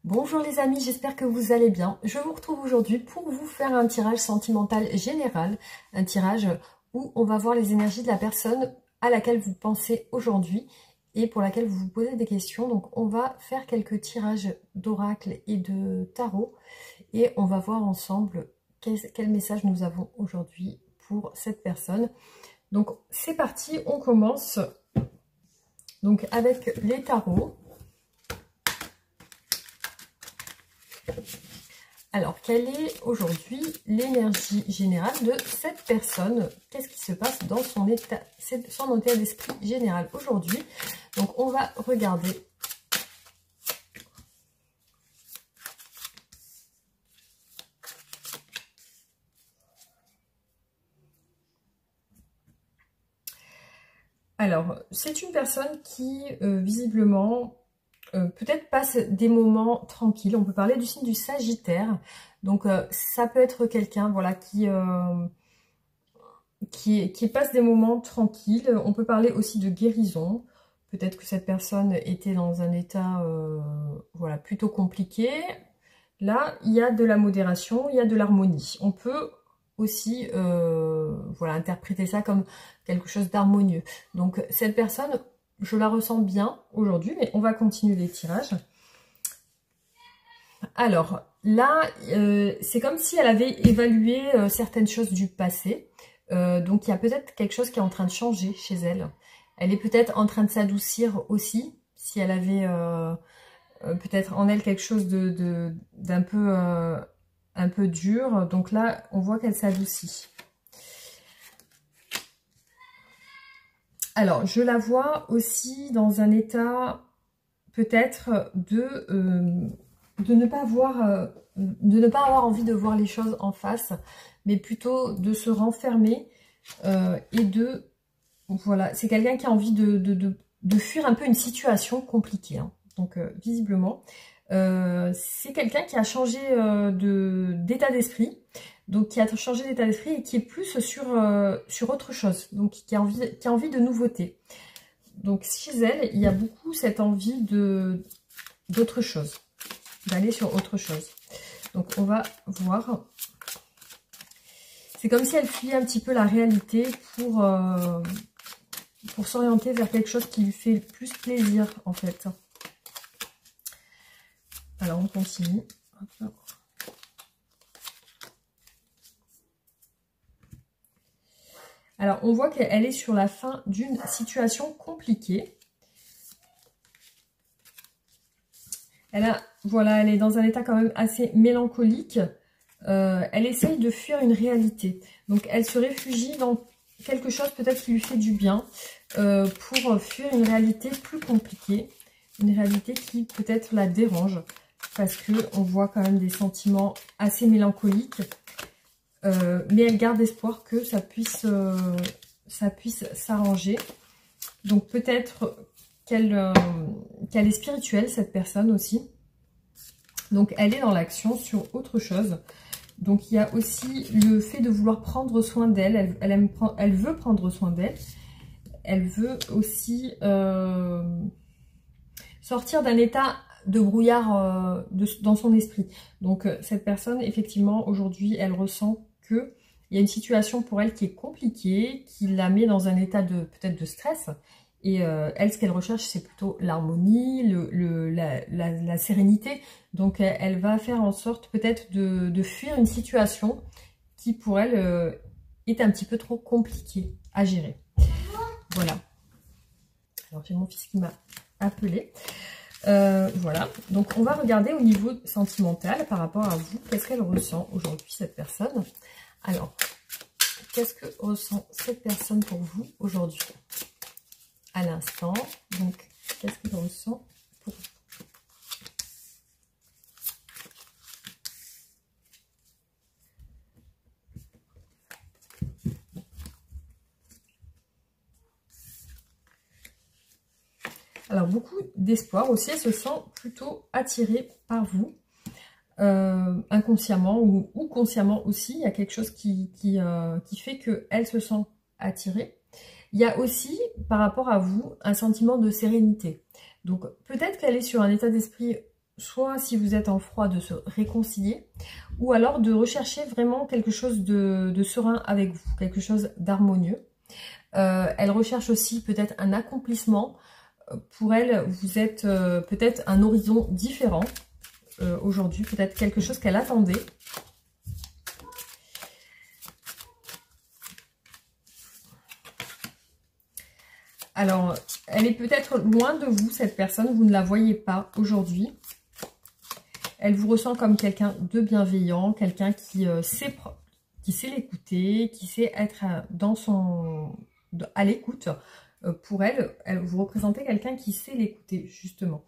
Bonjour les amis, j'espère que vous allez bien. Je vous retrouve aujourd'hui pour vous faire un tirage sentimental général, un tirage où on va voir les énergies de la personne à laquelle vous pensez aujourd'hui et pour laquelle vous vous posez des questions. Donc on va faire quelques tirages d'oracle et de tarot et on va voir ensemble quel message nous avons aujourd'hui pour cette personne. Donc c'est parti, on commence donc avec les tarots. Alors, quelle est aujourd'hui l'énergie générale de cette personne? Qu'est-ce qui se passe dans son état d'esprit général aujourd'hui? Donc, on va regarder. Alors, c'est une personne qui, visiblement, peut-être passe des moments tranquilles. On peut parler du signe du Sagittaire. Donc, ça peut être quelqu'un voilà, qui passe des moments tranquilles. On peut parler aussi de guérison. Peut-être que cette personne était dans un état voilà, plutôt compliqué. Là, il y a de la modération, il y a de l'harmonie. On peut aussi voilà, interpréter ça comme quelque chose d'harmonieux. Donc, cette personne, je la ressens bien aujourd'hui, mais on va continuer les tirages. Alors, là, c'est comme si elle avait évalué certaines choses du passé. Donc, il y a peut-être quelque chose qui est en train de changer chez elle. Elle est peut-être en train de s'adoucir aussi, si elle avait peut-être en elle quelque chose d'un peu, un peu dur. Donc là, on voit qu'elle s'adoucit. Alors, je la vois aussi dans un état peut-être de ne pas avoir envie de voir les choses en face, mais plutôt de se renfermer et de... Voilà, c'est quelqu'un qui a envie de fuir un peu une situation compliquée. Hein. Donc, visiblement, c'est quelqu'un qui a changé d'état d'esprit. Donc, qui a changé d'état d'esprit et qui est plus sur autre chose. Donc, qui a envie de nouveautés. Donc, chez elle, il y a beaucoup cette envie d'autre chose. D'aller sur autre chose. Donc, on va voir. C'est comme si elle fuyait un petit peu la réalité pour s'orienter vers quelque chose qui lui fait plus plaisir, en fait. Alors, on continue. Hop. Alors, on voit qu'elle est sur la fin d'une situation compliquée. Voilà, elle est dans un état quand même assez mélancolique. Elle essaye de fuir une réalité. Donc, elle se réfugie dans quelque chose peut-être qui lui fait du bien pour fuir une réalité plus compliquée. Une réalité qui peut-être la dérange parce qu'on voit quand même des sentiments assez mélancoliques. Mais elle garde espoir que ça puisse s'arranger. Donc peut-être qu'elle est spirituelle, cette personne aussi. Donc elle est dans l'action sur autre chose. Donc il y a aussi le fait de vouloir prendre soin d'elle. Elle veut prendre soin d'elle. Elle veut aussi sortir d'un état de brouillard dans son esprit. Donc cette personne, effectivement, aujourd'hui, elle ressent qu'il y a une situation pour elle qui est compliquée, qui la met dans un état peut-être de stress. Et elle, ce qu'elle recherche, c'est plutôt l'harmonie, la sérénité. Donc elle va faire en sorte peut-être de fuir une situation qui pour elle est un petit peu trop compliquée à gérer. Voilà. Alors j'ai mon fils qui m'a appelé. Voilà, donc on va regarder au niveau sentimental par rapport à vous, qu'est-ce qu'elle ressent aujourd'hui cette personne. Alors, qu'est-ce que ressent cette personne pour vous aujourd'hui à l'instant? Donc, qu'est-ce qu'elle ressent pour vous? Alors, beaucoup d'espoir aussi, elle se sent plutôt attirée par vous, inconsciemment ou consciemment aussi. Il y a quelque chose qui fait qu'elle se sent attirée. Il y a aussi, par rapport à vous, un sentiment de sérénité. Donc, peut-être qu'elle est sur un état d'esprit soit si vous êtes en froid, de se réconcilier, ou alors de rechercher vraiment quelque chose de serein avec vous, quelque chose d'harmonieux. Elle recherche aussi peut-être un accomplissement. Pour elle, vous êtes peut-être un horizon différent aujourd'hui, peut-être quelque chose qu'elle attendait. Alors, elle est peut-être loin de vous, cette personne, vous ne la voyez pas aujourd'hui. Elle vous ressent comme quelqu'un de bienveillant, quelqu'un qui sait l'écouter, qui sait être à l'écoute. Pour elle, vous représentez quelqu'un qui sait l'écouter, justement.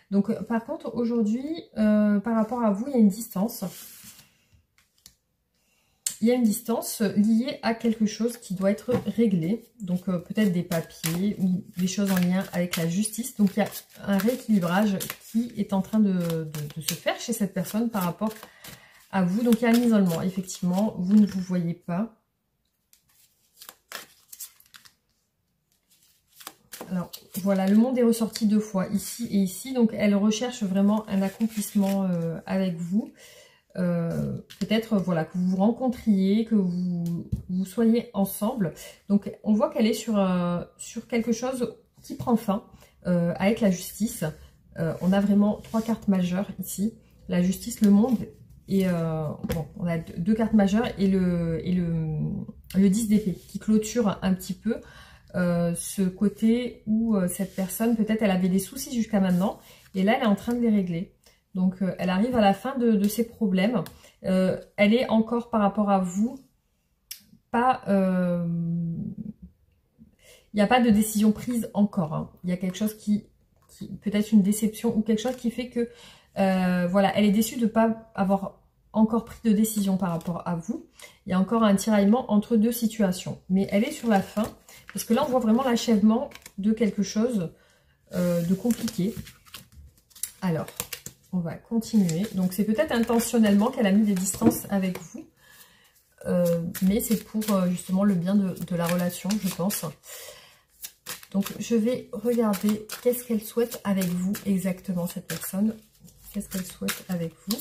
Donc, par contre, aujourd'hui, par rapport à vous, il y a une distance. Il y a une distance liée à quelque chose qui doit être réglé. Donc, peut-être des papiers ou des choses en lien avec la justice. Donc, il y a un rééquilibrage qui est en train de se faire chez cette personne par rapport à vous. Donc, il y a un isolement. Effectivement, vous ne vous voyez pas. Alors, voilà, le monde est ressorti 2 fois, ici et ici. Donc, elle recherche vraiment un accomplissement avec vous. Peut-être voilà, que vous vous rencontriez, que vous soyez ensemble. Donc, on voit qu'elle est sur quelque chose qui prend fin avec la justice. On a vraiment 3 cartes majeures ici. La justice, le monde et... bon, on a 2 cartes majeures et le 10 d'épée qui clôture un petit peu ce côté où cette personne, peut-être elle avait des soucis jusqu'à maintenant, et là elle est en train de les régler. Donc elle arrive à la fin de ses problèmes. Elle est encore par rapport à vous, pas... il n'y a pas de décision prise encore. Hein. Il y a quelque chose qui peut-être une déception ou quelque chose qui fait que voilà, elle est déçue de ne pas avoir encore pris de décision par rapport à vous. Il y a encore un tiraillement entre 2 situations. Mais elle est sur la fin. Parce que là, on voit vraiment l'achèvement de quelque chose de compliqué. Alors, on va continuer. Donc, c'est peut-être intentionnellement qu'elle a mis des distances avec vous. Mais c'est pour justement le bien de la relation, je pense. Donc, je vais regarder qu'est-ce qu'elle souhaite avec vous exactement, cette personne. Qu'est-ce qu'elle souhaite avec vous?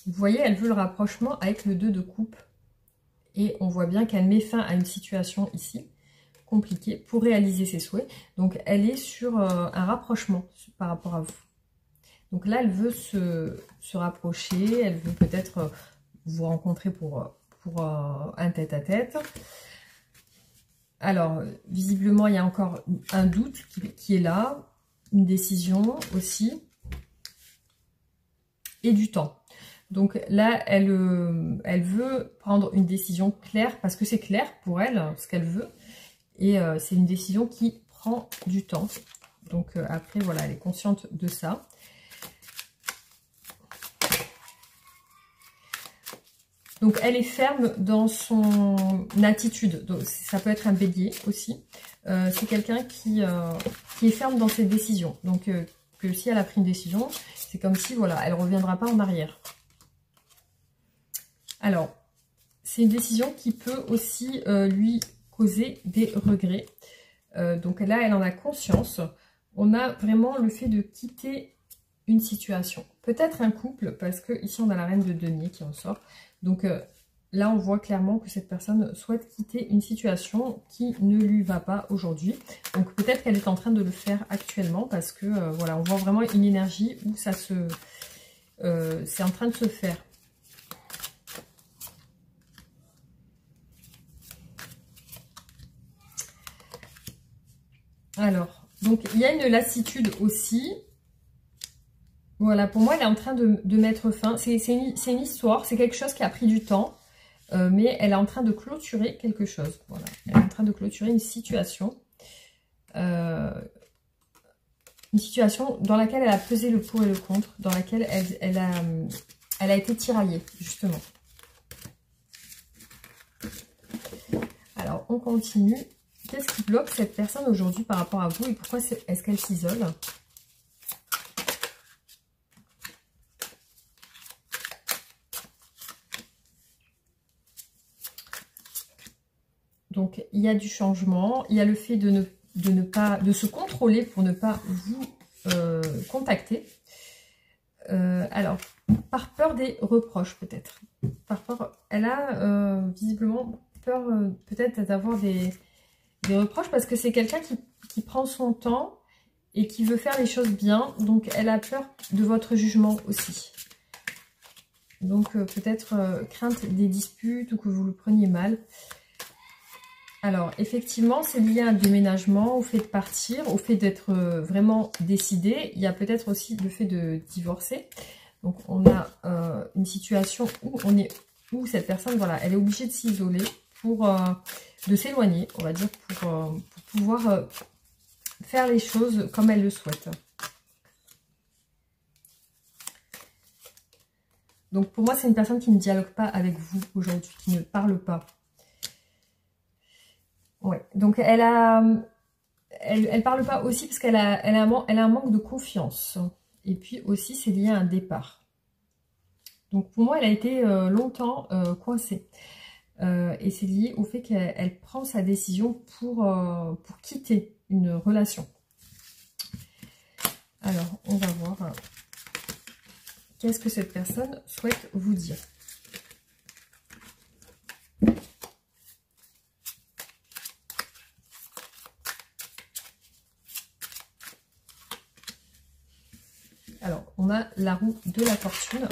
Vous voyez, elle veut le rapprochement avec le 2 de coupe. Et on voit bien qu'elle met fin à une situation ici, compliquée, pour réaliser ses souhaits. Donc, elle est sur un rapprochement par rapport à vous. Donc là, elle veut se rapprocher. Elle veut peut-être vous rencontrer pour un tête-à-tête. Alors, visiblement, il y a encore un doute qui est là. Une décision aussi. Et du temps. Donc là, elle veut prendre une décision claire, parce que c'est clair pour elle, ce qu'elle veut. Et c'est une décision qui prend du temps. Donc après, voilà, elle est consciente de ça. Donc elle est ferme dans son attitude. Donc, ça peut être un bélier aussi. C'est quelqu'un qui est ferme dans ses décisions. Donc que si elle a pris une décision, c'est comme si, voilà, elle ne reviendra pas en arrière. Alors, c'est une décision qui peut aussi lui causer des regrets. Donc là, elle en a conscience. On a vraiment le fait de quitter une situation. Peut-être un couple, parce que ici, on a la reine de denier qui en sort. Donc là, on voit clairement que cette personne souhaite quitter une situation qui ne lui va pas aujourd'hui. Donc peut-être qu'elle est en train de le faire actuellement, parce que voilà, on voit vraiment une énergie où ça se... c'est en train de se faire. Alors, donc il y a une lassitude aussi. Voilà, pour moi, elle est en train de mettre fin. C'est une histoire, c'est quelque chose qui a pris du temps, mais elle est en train de clôturer quelque chose. Voilà, elle est en train de clôturer une situation. Une situation dans laquelle elle a pesé le pour et le contre, dans laquelle elle a été tiraillée, justement. Alors, on continue. Qu'est-ce qui bloque cette personne aujourd'hui par rapport à vous et pourquoi est-ce qu'elle s'isole? Donc, il y a du changement. Il y a le fait de se contrôler pour ne pas vous contacter. Alors, par peur des reproches, peut-être. Par peur, elle a visiblement peur peut-être d'avoir des reproches parce que c'est quelqu'un qui prend son temps et qui veut faire les choses bien. Donc, elle a peur de votre jugement aussi. Donc, peut-être crainte des disputes ou que vous le preniez mal. Alors, effectivement, c'est lié à un déménagement, au fait de partir, au fait d'être vraiment décidé. Il y a peut-être aussi le fait de divorcer. Donc, on a une situation où cette personne, voilà, elle est obligée de s'isoler de s'éloigner, on va dire, pour pouvoir faire les choses comme elle le souhaite. Donc, pour moi, c'est une personne qui ne dialogue pas avec vous aujourd'hui, qui ne parle pas. Ouais, donc elle parle pas aussi parce qu'elle a un manque de confiance. Et puis aussi, c'est lié à un départ. Donc pour moi, elle a été longtemps coincée. Et c'est lié au fait qu'elle prend sa décision pour quitter une relation. Alors, on va voir qu'est-ce que cette personne souhaite vous dire. Alors, on a la roue de la fortune.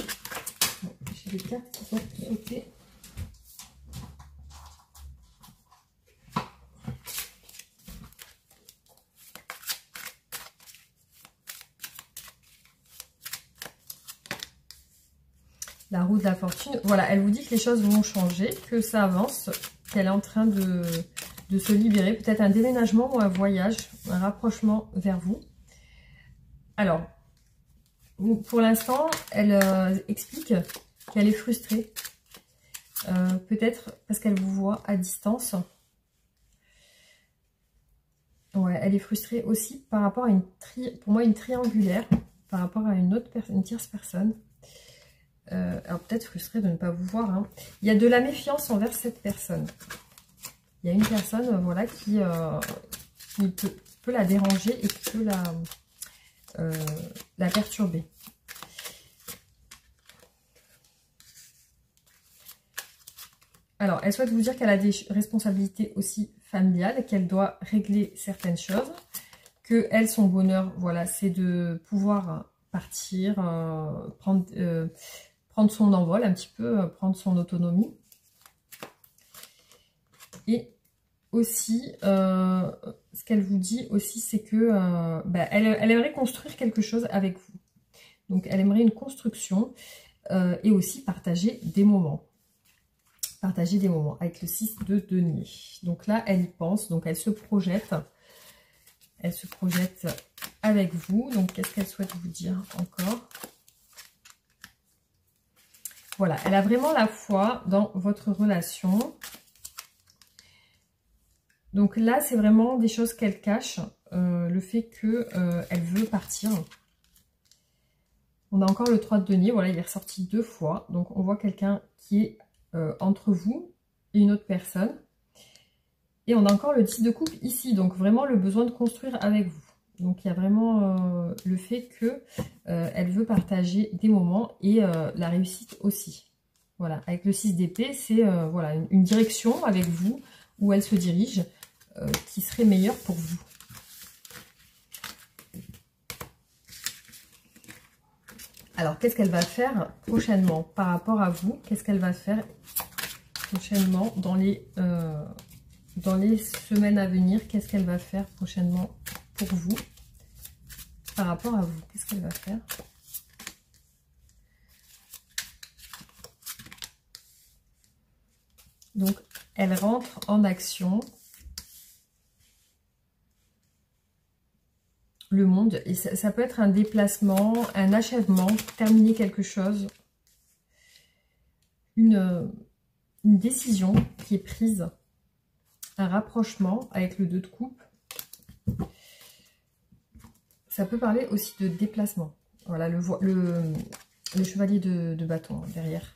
Bon, j'ai des cartes qui sont sautées. La roue de la fortune. Voilà, elle vous dit que les choses vont changer, que ça avance, qu'elle est en train de se libérer. Peut-être un déménagement ou un voyage, un rapprochement vers vous. Alors, pour l'instant, elle explique qu'elle est frustrée. Peut-être parce qu'elle vous voit à distance. Ouais, elle est frustrée aussi par rapport à pour moi, une triangulaire, par rapport à une autre personne, une tierce personne. Alors peut-être frustrée de ne pas vous voir. Hein. Il y a de la méfiance envers cette personne. Il y a une personne, voilà, qui peut la déranger et qui peut la perturber. Alors, elle souhaite vous dire qu'elle a des responsabilités aussi familiales, qu'elle doit régler certaines choses, que elle, son bonheur, voilà, c'est de pouvoir partir, prendre son envol un petit peu, prendre son autonomie. Et aussi, ce qu'elle vous dit aussi, c'est que elle aimerait construire quelque chose avec vous. Donc, elle aimerait une construction et aussi partager des moments. Partager des moments avec le 6 de denier. Donc là, elle y pense, donc elle se projette. Elle se projette avec vous. Donc, qu'est-ce qu'elle souhaite vous dire encore ? Voilà, elle a vraiment la foi dans votre relation. Donc là, c'est vraiment des choses qu'elle cache. Le fait qu'elle veut partir. On a encore le 3 de denier. Voilà, il est ressorti 2 fois. Donc, on voit quelqu'un qui est entre vous et une autre personne. Et on a encore le 10 de coupe ici. Donc, vraiment le besoin de construire avec vous. Donc, il y a vraiment le fait qu'elle veut partager des moments et la réussite aussi. Voilà, avec le 6 d'épée, c'est voilà, une direction avec vous où elle se dirige qui serait meilleure pour vous. Alors, qu'est-ce qu'elle va faire prochainement par rapport à vous? Qu'est-ce qu'elle va faire prochainement dans les semaines à venir? Qu'est-ce qu'elle va faire prochainement pour vous par rapport à vous? Qu'est-ce qu'elle va faire? Donc, elle rentre en action. Le monde, et ça peut être un déplacement, un achèvement, terminer quelque chose, une décision qui est prise, un rapprochement avec le 2 de coupe. Ça peut parler aussi de déplacement. Voilà, le chevalier de bâton derrière.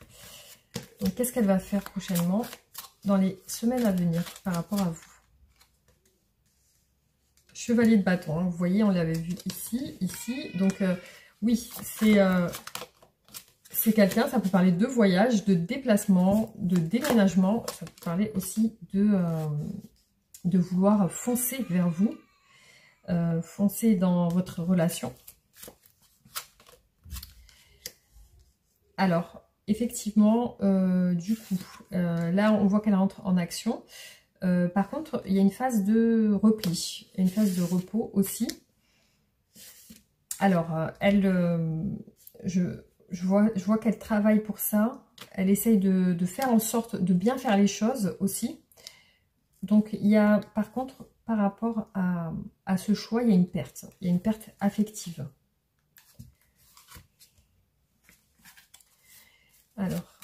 Donc, qu'est-ce qu'elle va faire prochainement dans les semaines à venir par rapport à vous. Chevalier de bâton, hein, vous voyez, on l'avait vu ici, ici. Donc, oui, c'est quelqu'un, ça peut parler de voyage, de déplacement, de déménagement. Ça peut parler aussi de vouloir foncer vers vous, foncer dans votre relation. Alors, effectivement, du coup, là, on voit qu'elle rentre en action. Par contre, il y a une phase de repli, une phase de repos aussi. Alors, je vois qu'elle travaille pour ça. Elle essaye de faire en sorte de bien faire les choses aussi. Donc, il y a, par contre, par rapport à ce choix, il y a une perte. Il y a une perte affective. Alors,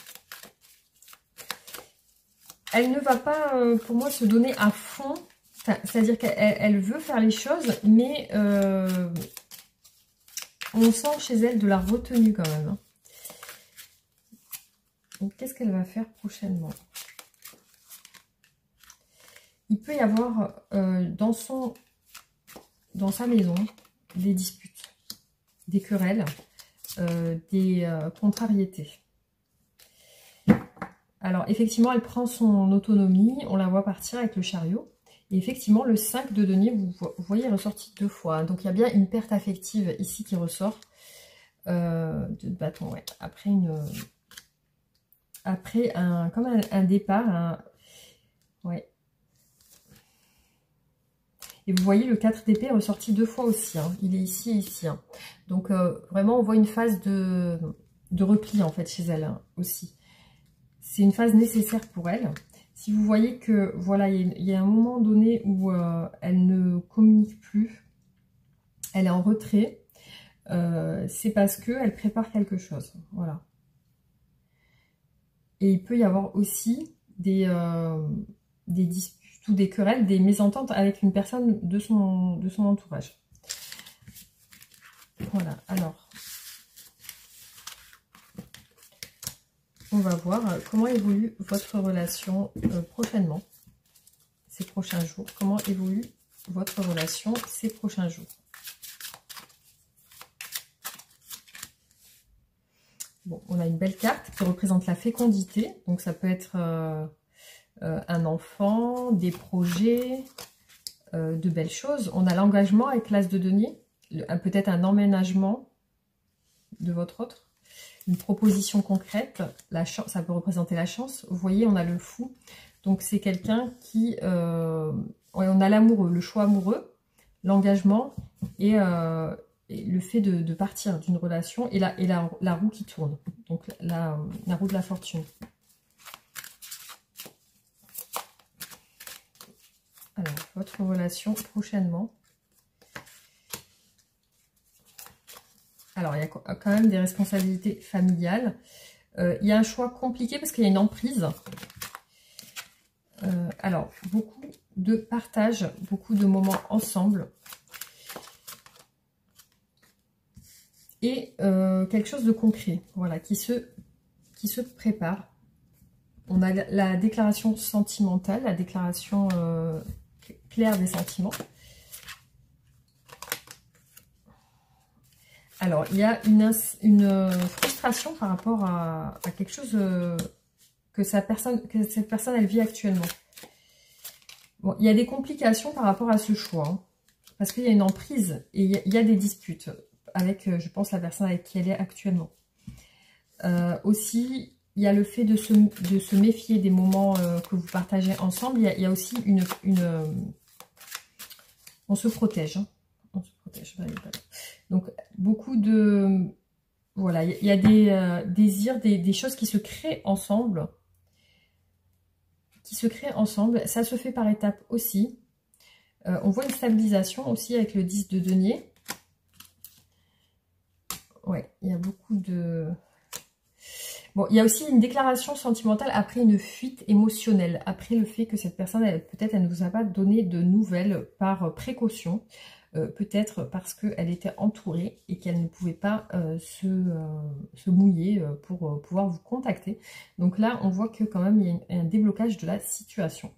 elle ne va pas, pour moi, se donner à fond. C'est-à-dire qu'elle veut faire les choses, mais on sent chez elle de la retenue quand même. Donc, qu'est-ce qu'elle va faire prochainement? Il peut y avoir dans sa maison des disputes, des querelles, des contrariétés. Alors, effectivement, elle prend son autonomie. On la voit partir avec le chariot. Et effectivement, le 5 de denier, vous voyez, est ressorti 2 fois. Donc, il y a bien une perte affective ici qui ressort. De bâton, ouais. Après comme un départ. Ouais. Et vous voyez, le 4 d'épée est ressorti 2 fois aussi. Hein. Il est ici et ici. Hein. Donc, vraiment, on voit une phase de repli, en fait, chez elle hein, aussi. C'est une phase nécessaire pour elle. Si vous voyez que, voilà, il y a un moment donné où elle ne communique plus, elle est en retrait, c'est parce qu'elle prépare quelque chose. Voilà. Et il peut y avoir aussi des disputes ou des querelles, des mésententes avec une personne de son entourage. Voilà, alors... On va voir comment évolue votre relation prochainement, ces prochains jours. Comment évolue votre relation ces prochains jours. Bon, on a une belle carte qui représente la fécondité. Donc ça peut être un enfant, des projets, de belles choses. On a l'engagement avec l'as de denier, peut-être un emménagement de votre autre. Une proposition concrète, la chance, ça peut représenter la chance. Vous voyez, on a le fou. Donc, c'est quelqu'un qui... ouais, on a l'amoureux, le choix amoureux, l'engagement et le fait de partir d'une relation et la roue qui tourne. Donc, la roue de la fortune. Alors, votre relation prochainement. Alors, il y a quand même des responsabilités familiales. Il y a un choix compliqué parce qu'il y a une emprise. Alors, beaucoup de partage, beaucoup de moments ensemble. Et quelque chose de concret, voilà, qui se prépare. On a la déclaration sentimentale, la déclaration claire des sentiments. Alors, il y a une frustration par rapport à quelque chose que cette personne, elle vit actuellement. Bon, il y a des complications par rapport à ce choix, hein, parce qu'il y a une emprise et il y a des disputes avec, je pense, la personne avec qui elle est actuellement. Aussi, il y a le fait de se méfier des moments que vous partagez ensemble. Il y a aussi on se protège, hein. On se protège. Donc, beaucoup de... Voilà, il y a des désirs, des choses qui se créent ensemble. Ça se fait par étapes aussi. On voit une stabilisation aussi avec le 10 de denier. Ouais, il y a beaucoup de... Bon, il y a aussi une déclaration sentimentale après une fuite émotionnelle. Après le fait que cette personne, peut-être, elle ne vous a pas donné de nouvelles par précaution. peut-être parce qu'elle était entourée et qu'elle ne pouvait pas se mouiller pour pouvoir vous contacter. Donc là, on voit que quand même, il y a un déblocage de la situation.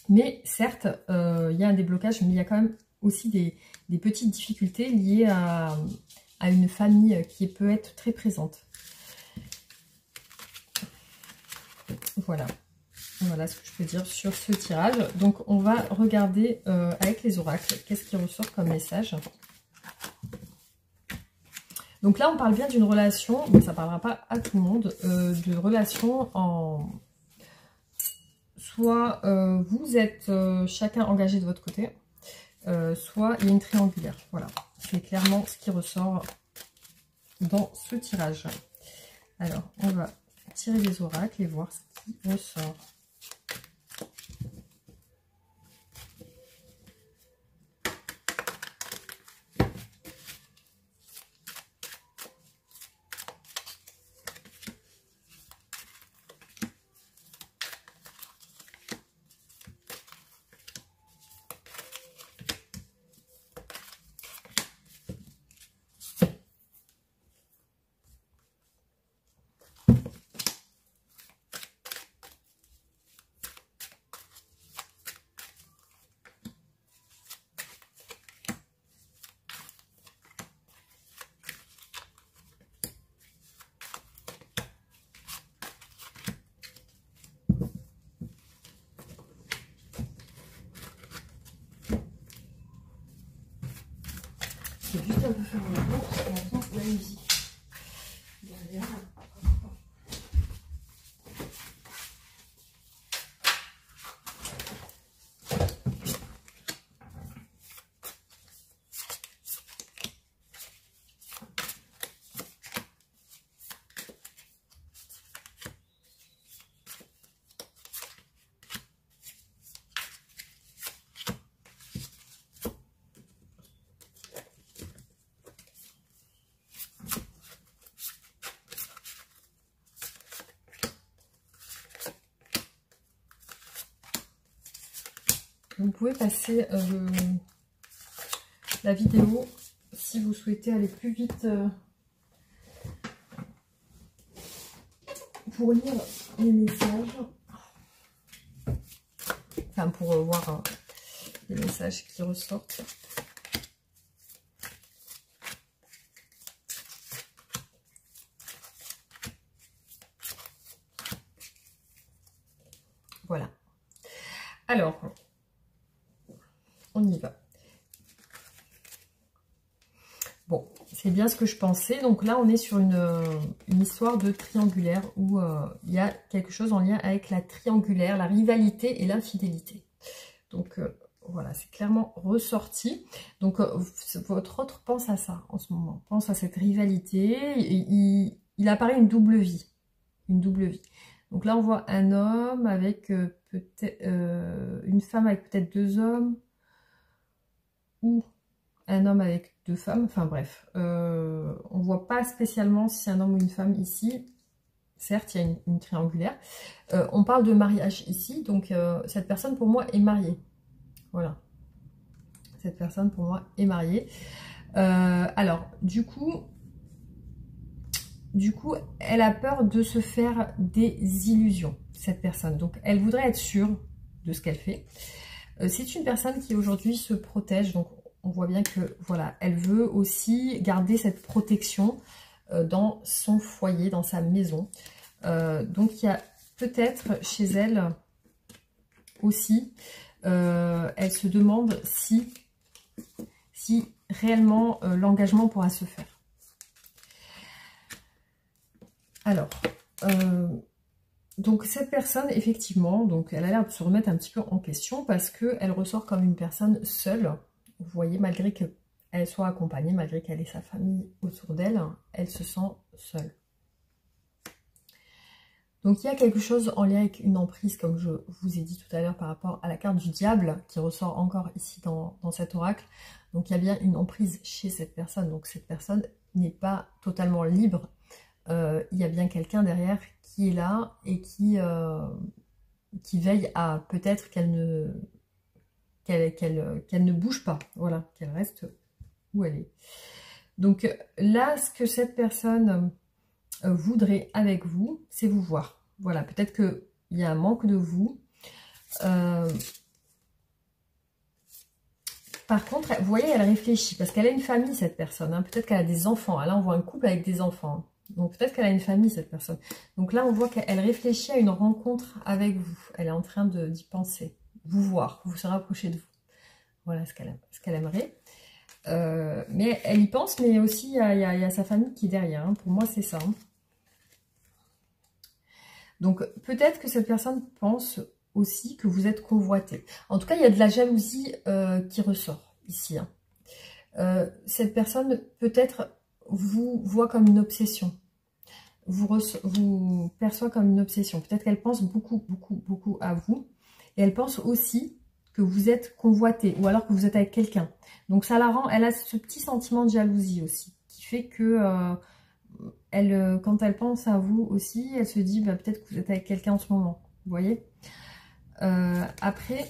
Mais certes, il y a un déblocage, mais il y a quand même aussi des petites difficultés liées à une famille qui peut être très présente. Voilà. Voilà ce que je peux dire sur ce tirage. Donc, on va regarder avec les oracles qu'est-ce qui ressort comme message. Donc là, on parle bien d'une relation, mais ça ne parlera pas à tout le monde, de relation en... Soit vous êtes chacun engagé de votre côté, soit il y a une triangulaire. Voilà, c'est clairement ce qui ressort dans ce tirage. Alors, on va tirer les oracles et voir ce qui ressort. Je vais juste un peu faire mon tour parce qu'on entend la musique derrière. Vous pouvez passer la vidéo si vous souhaitez aller plus vite pour lire les messages. Enfin, pour voir les messages qui ressortent. Voilà. Alors, on y va. Bon, c'est bien ce que je pensais. Donc là, on est sur une histoire de triangulaire où il y a quelque chose en lien avec la triangulaire, la rivalité et l'infidélité. Donc voilà, c'est clairement ressorti. Donc votre autre pense à ça en ce moment. Pense à cette rivalité. Il apparaît une double vie. Une double vie. Donc là, on voit un homme avec peut-être une femme avec peut-être 2 hommes. Ou un homme avec 2 femmes, enfin bref, on voit pas spécialement si c'est un homme ou une femme ici. Certes, il y a une triangulaire. On parle de mariage ici, donc cette personne pour moi est mariée. Voilà. Cette personne pour moi est mariée. Alors, du coup, elle a peur de se faire des illusions, cette personne. Donc, elle voudrait être sûre de ce qu'elle fait. C'est une personne qui aujourd'hui se protège, donc on voit bien que voilà, elle veut aussi garder cette protection dans son foyer, dans sa maison. Donc il y a peut-être chez elle aussi, elle se demande si réellement l'engagement pourra se faire. Alors, donc cette personne, effectivement, donc elle a l'air de se remettre un petit peu en question parce qu'elle ressort comme une personne seule. Vous voyez, malgré qu'elle soit accompagnée, malgré qu'elle ait sa famille autour d'elle, elle se sent seule. Donc il y a quelque chose en lien avec une emprise, comme je vous ai dit tout à l'heure par rapport à la carte du diable, qui ressort encore ici dans cet oracle. Donc il y a bien une emprise chez cette personne, donc cette personne n'est pas totalement libre. Il y a bien quelqu'un derrière qui est là et qui veille à peut-être qu'elle qu'elle ne bouge pas, voilà, qu'elle reste où elle est. Donc là, ce que cette personne voudrait avec vous, c'est vous voir. Voilà, peut-être qu'il y a un manque de vous. Par contre, vous voyez, elle réfléchit, parce qu'elle a une famille, cette personne. Hein. Peut-être qu'elle a des enfants. Là, on voit un couple avec des enfants. Donc, peut-être qu'elle a une famille, cette personne. Donc là, on voit qu'elle réfléchit à une rencontre avec vous. Elle est en train d'y penser. Vous voir, vous se rapprocher de vous. Voilà ce qu'elle aimerait. Mais elle y pense, mais aussi, il y a sa famille qui est derrière. Hein. Pour moi, c'est ça. Hein. Donc, peut-être que cette personne pense aussi que vous êtes convoité. En tout cas, il y a de la jalousie qui ressort ici. Hein. Cette personne, peut-être, vous voit comme une obsession. Vous perçoit comme une obsession. Peut-être qu'elle pense beaucoup, beaucoup, beaucoup à vous. Et elle pense aussi que vous êtes convoité ou alors que vous êtes avec quelqu'un. Donc, ça la rend... Elle a ce petit sentiment de jalousie aussi qui fait que... quand elle pense à vous aussi, elle se dit bah, peut-être que vous êtes avec quelqu'un en ce moment. Vous voyez? Après,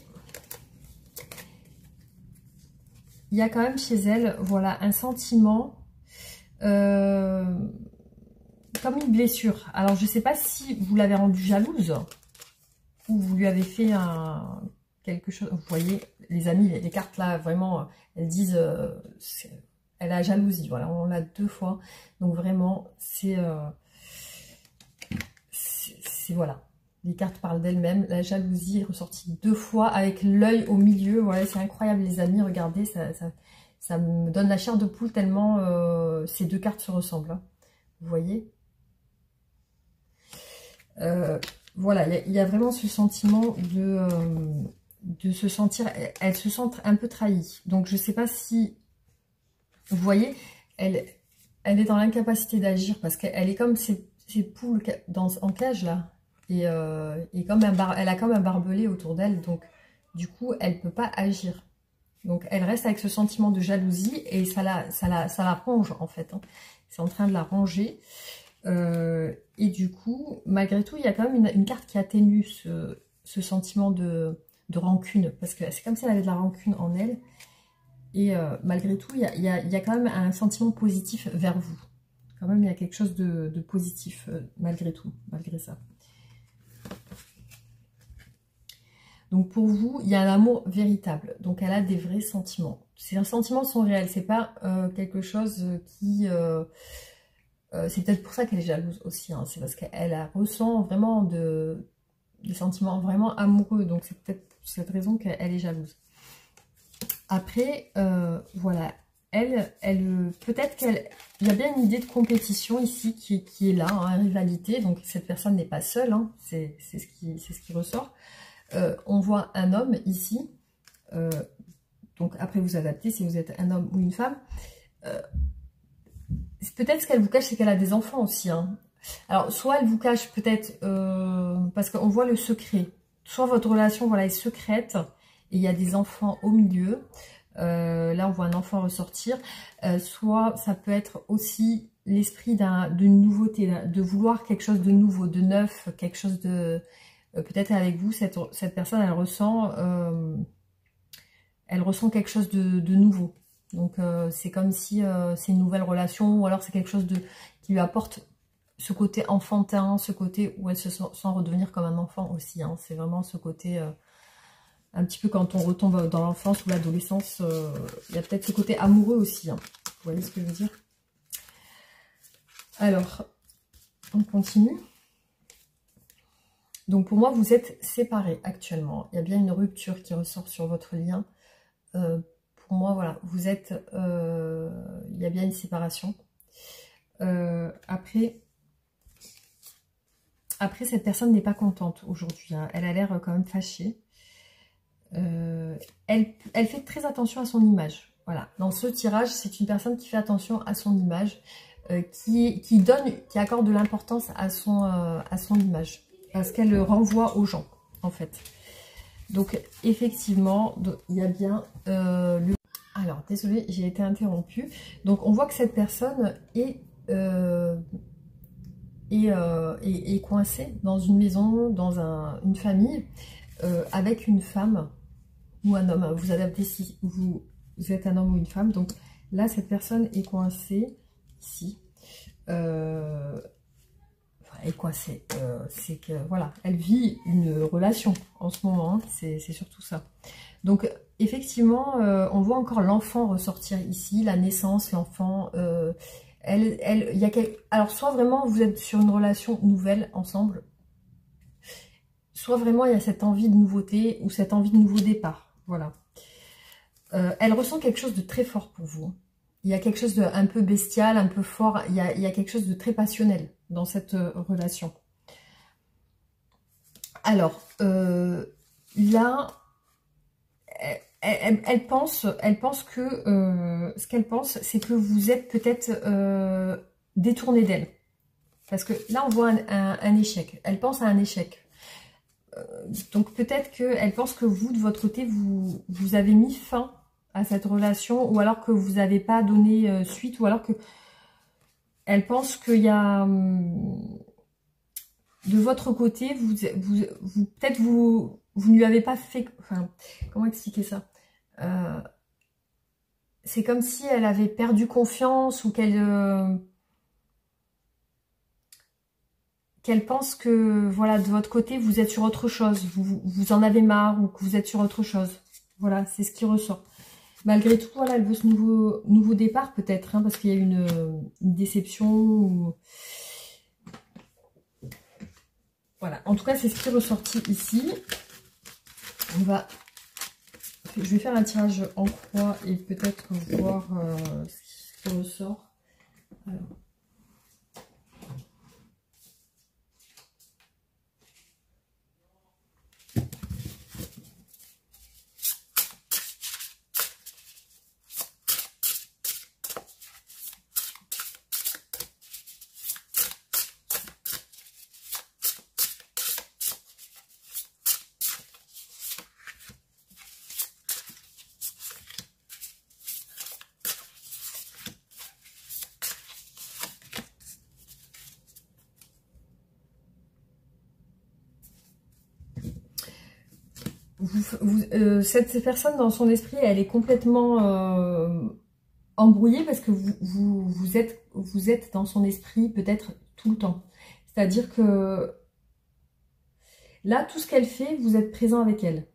il y a quand même chez elle, voilà, un sentiment comme une blessure. Alors, je ne sais pas si vous l'avez rendue jalouse ou vous lui avez fait quelque chose. Vous voyez, les amis, les cartes là, vraiment, elles disent... elle a jalousie, voilà, on l'a 2 fois. Donc vraiment, c'est voilà. Les cartes parlent d'elles-mêmes. La jalousie est ressortie 2 fois avec l'œil au milieu. Voilà, c'est incroyable les amis, regardez, ça me donne la chair de poule tellement ces 2 cartes se ressemblent. Hein. Vous voyez voilà, il y a vraiment ce sentiment de se sentir... Elle se sent un peu trahie. Donc je ne sais pas si... Vous voyez, elle est dans l'incapacité d'agir parce qu'elle est comme ces poules en cage là. Et comme elle a comme un barbelé autour d'elle. Donc, du coup, elle ne peut pas agir. Donc, elle reste avec ce sentiment de jalousie et ça la ronge en fait. Hein. C'est en train de la ronger. Et du coup, malgré tout, il y a quand même une carte qui atténue ce sentiment de rancune. Parce que c'est comme si elle avait de la rancune en elle. Et malgré tout, il y a quand même un sentiment positif vers vous. Quand même, il y a quelque chose de positif, malgré tout, malgré ça. Donc pour vous, il y a un amour véritable. Donc elle a des vrais sentiments. Ces sentiments sont réels. C'est pas quelque chose qui... c'est peut-être pour ça qu'elle est jalouse aussi. Hein. C'est parce qu'elle ressent vraiment des sentiments vraiment amoureux. Donc c'est peut-être pour cette raison qu'elle est jalouse. Après, voilà, peut-être il y a bien une idée de compétition ici qui est là, hein, rivalité, donc cette personne n'est pas seule, hein, c'est ce qui ressort. On voit un homme ici, donc après vous adaptez si vous êtes un homme ou une femme. Peut-être ce qu'elle vous cache, c'est qu'elle a des enfants aussi. Hein. Alors, soit elle vous cache peut-être, parce qu'on voit le secret, soit votre relation voilà, est secrète, et il y a des enfants au milieu. Là, on voit un enfant ressortir. Soit ça peut être aussi l'esprit d'une nouveauté, de vouloir quelque chose de nouveau, de neuf, quelque chose de... peut-être avec vous, cette personne, elle ressent quelque chose de nouveau. Donc, c'est comme si c'est une nouvelle relation, ou alors c'est quelque chose qui lui apporte ce côté enfantin, ce côté où elle se sent redevenir comme un enfant aussi. Hein. C'est vraiment ce côté... un petit peu quand on retombe dans l'enfance ou l'adolescence, il y a peut-être ce côté amoureux aussi. Hein. Vous voyez ce que je veux dire? Alors, on continue. Donc pour moi, vous êtes séparés actuellement. Il y a bien une rupture qui ressort sur votre lien. Pour moi, voilà, vous êtes... il y a bien une séparation. Après, cette personne n'est pas contente aujourd'hui. Hein. Elle a l'air quand même fâchée. Elle fait très attention à son image. Voilà. Dans ce tirage, c'est une personne qui fait attention à son image, qui accorde de l'importance à son image, parce qu'elle le renvoie aux gens, en fait. Donc, effectivement, il y a bien le... Alors, désolée, j'ai été interrompue. Donc, on voit que cette personne est coincée dans une maison, dans une famille, avec une femme. ou un homme, hein, vous adaptez si vous êtes un homme ou une femme. Donc là, cette personne est coincée ici. Est coincée. C'est que voilà, elle vit une relation en ce moment. Hein, c'est surtout ça. Donc effectivement, on voit encore l'enfant ressortir ici, la naissance, l'enfant. Il y a alors soit vraiment vous êtes sur une relation nouvelle ensemble, soit vraiment il y a cette envie de nouveauté ou cette envie de nouveau départ. Voilà. Elle ressent quelque chose de très fort pour vous. Il y a quelque chose de un peu bestial, un peu fort. Il y a quelque chose de très passionnel dans cette relation. Alors, là, elle pense que ce qu'elle pense, c'est que vous êtes peut-être détourné d'elle. Parce que là, on voit un échec. Elle pense à un échec. Donc peut-être qu'elle pense que vous, de votre côté, vous avez mis fin à cette relation, ou alors que vous n'avez pas donné suite, ou alors que elle pense qu'il y a de votre côté, peut-être vous ne lui avez pas fait, enfin, comment expliquer ça, c'est comme si elle avait perdu confiance, ou qu'elle pense que, voilà, de votre côté, vous êtes sur autre chose, vous en avez marre, ou que vous êtes sur autre chose. Voilà, c'est ce qui ressort. Malgré tout, voilà, elle veut ce nouveau départ, peut-être, hein, parce qu'il y a une déception. Ou... Voilà, en tout cas, c'est ce qui est ressorti ici. Je vais faire un tirage en croix et peut-être voir ce qui ressort. Alors. Cette personne, dans son esprit, elle est complètement embrouillée parce que vous êtes dans son esprit peut-être tout le temps. C'est-à-dire que là, tout ce qu'elle fait, vous êtes présent avec elle.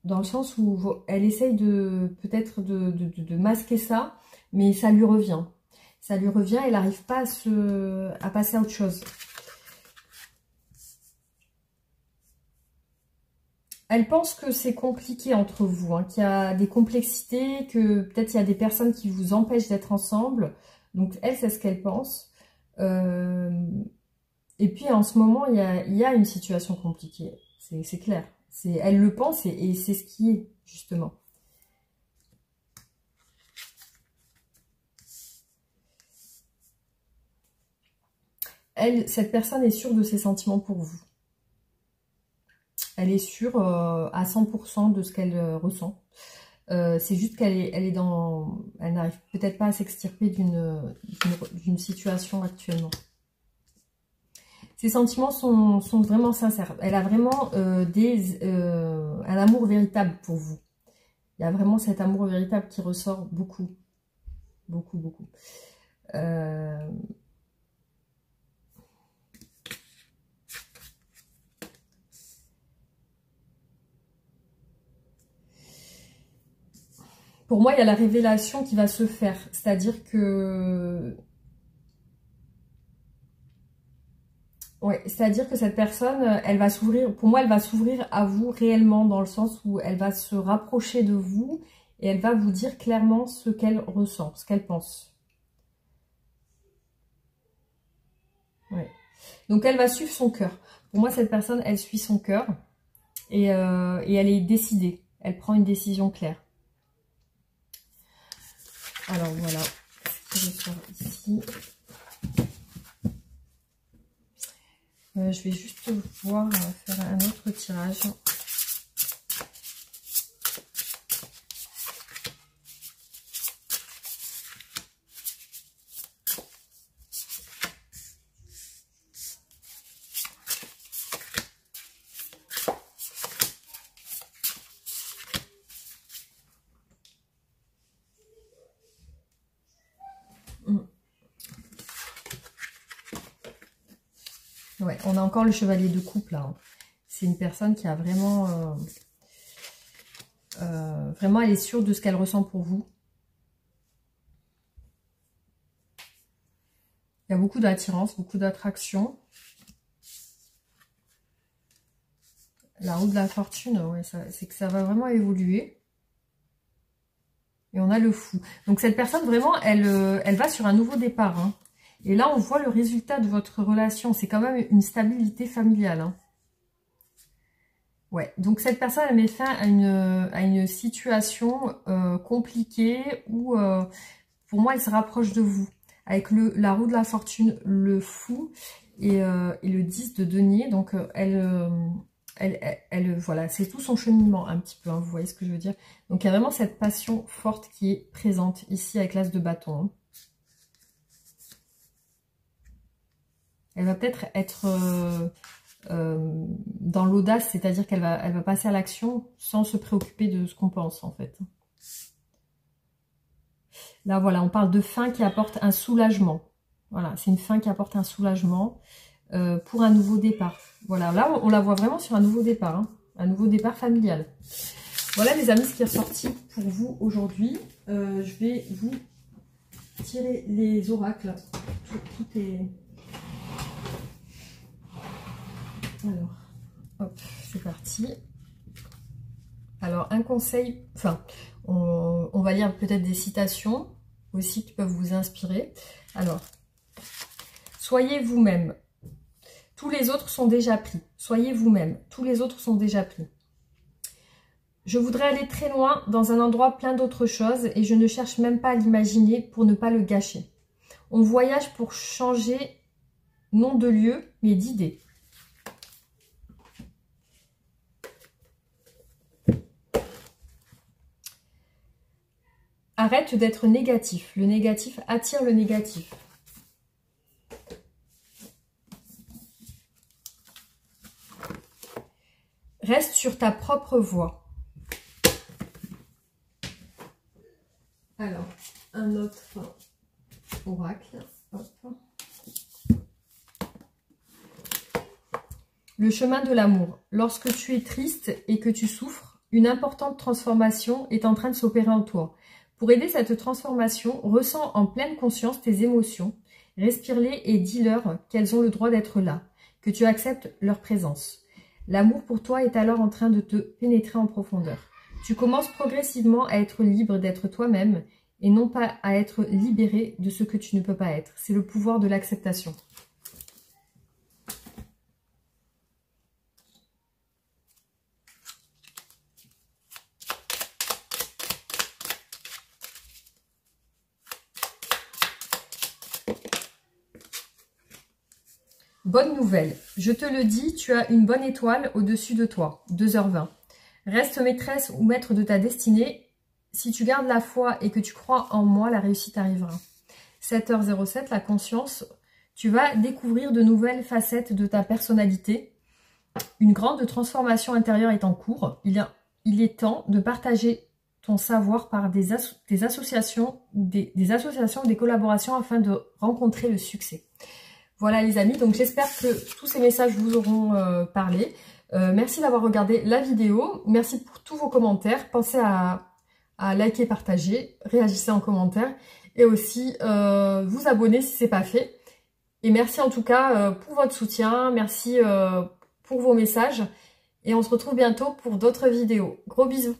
Dans le sens où elle essaye peut-être de masquer ça, mais ça lui revient. Ça lui revient, elle n'arrive pas à passer à autre chose. Elle pense que c'est compliqué entre vous, hein, qu'il y a des complexités, que peut-être il y a des personnes qui vous empêchent d'être ensemble. Donc elle, c'est ce qu'elle pense. Et puis en ce moment, il y a une situation compliquée, c'est clair. Elle le pense et c'est ce qui est, justement. Cette personne est sûre de ses sentiments pour vous. Elle est sûre à 100% de ce qu'elle ressent. C'est juste elle n'arrive peut-être pas à s'extirper d'une situation actuellement. Ses sentiments sont vraiment sincères. Elle a vraiment un amour véritable pour vous. Il y a vraiment cet amour véritable qui ressort beaucoup. Beaucoup, beaucoup. Pour moi, il y a la révélation qui va se faire. C'est-à-dire que... Ouais, c'est-à-dire que cette personne, elle va s'ouvrir... Pour moi, elle va s'ouvrir à vous réellement, dans le sens où elle va se rapprocher de vous et elle va vous dire clairement ce qu'elle ressent, ce qu'elle pense. Ouais. Donc, elle va suivre son cœur. Pour moi, cette personne, elle suit son cœur et elle est décidée. Elle prend une décision claire. Alors voilà, je sors ici. Je vais juste voir, faire un autre tirage. Ouais, on a encore le chevalier de coupe là. Hein. C'est une personne qui a vraiment... vraiment, elle est sûre de ce qu'elle ressent pour vous. Il y a beaucoup d'attirance, beaucoup d'attraction. La roue de la fortune, ouais, c'est que ça va vraiment évoluer. Et on a le fou. Donc cette personne, vraiment, elle va sur un nouveau départ. Hein. Et là, on voit le résultat de votre relation. C'est quand même une stabilité familiale. Hein. Ouais, donc cette personne, elle met fin à une situation compliquée où, pour moi, elle se rapproche de vous. Avec la roue de la fortune, le fou et le 10 de denier. Donc, voilà, c'est tout son cheminement un petit peu, hein, vous voyez ce que je veux dire. Donc, il y a vraiment cette passion forte qui est présente ici avec l'as de bâton. Hein. Elle va peut-être être, dans l'audace, c'est-à-dire qu'elle va passer à l'action sans se préoccuper de ce qu'on pense, en fait. Là, voilà, on parle de fin qui apporte un soulagement. Voilà, c'est une fin qui apporte un soulagement pour un nouveau départ. Voilà, là, on la voit vraiment sur un nouveau départ, hein, un nouveau départ familial. Voilà, les amis, ce qui est ressorti pour vous aujourd'hui. Je vais vous tirer les oracles. Tout est... Alors, hop, c'est parti. Alors, un conseil, enfin, on va lire peut-être des citations aussi qui peuvent vous inspirer. Alors, soyez vous-même. Tous les autres sont déjà pris. Soyez vous-même. Tous les autres sont déjà pris. Je voudrais aller très loin dans un endroit plein d'autres choses et je ne cherche même pas à l'imaginer pour ne pas le gâcher. On voyage pour changer non de lieu, mais d'idée. Arrête d'être négatif. Le négatif attire le négatif. Reste sur ta propre voie. Alors, un autre oracle. Hop. Le chemin de l'amour. Lorsque tu es triste et que tu souffres, une importante transformation est en train de s'opérer en toi. Pour aider cette transformation, ressens en pleine conscience tes émotions, respire-les et dis-leur qu'elles ont le droit d'être là, que tu acceptes leur présence. L'amour pour toi est alors en train de te pénétrer en profondeur. Tu commences progressivement à être libre d'être toi-même et non pas à être libéré de ce que tu ne peux pas être. C'est le pouvoir de l'acceptation. Bonne nouvelle, je te le dis, tu as une bonne étoile au-dessus de toi, 2h20. Reste maîtresse ou maître de ta destinée. Si tu gardes la foi et que tu crois en moi, la réussite arrivera. 7h07, la conscience, tu vas découvrir de nouvelles facettes de ta personnalité. Une grande transformation intérieure est en cours. Il est temps de partager ton savoir par des associations, des associations ou des collaborations afin de rencontrer le succès. Voilà les amis, donc j'espère que tous ces messages vous auront parlé. Merci d'avoir regardé la vidéo, merci pour tous vos commentaires. Pensez à liker, partager, réagissez en commentaire et aussi vous abonner si ce n'est pas fait. Et merci en tout cas pour votre soutien, merci pour vos messages et on se retrouve bientôt pour d'autres vidéos. Gros bisous!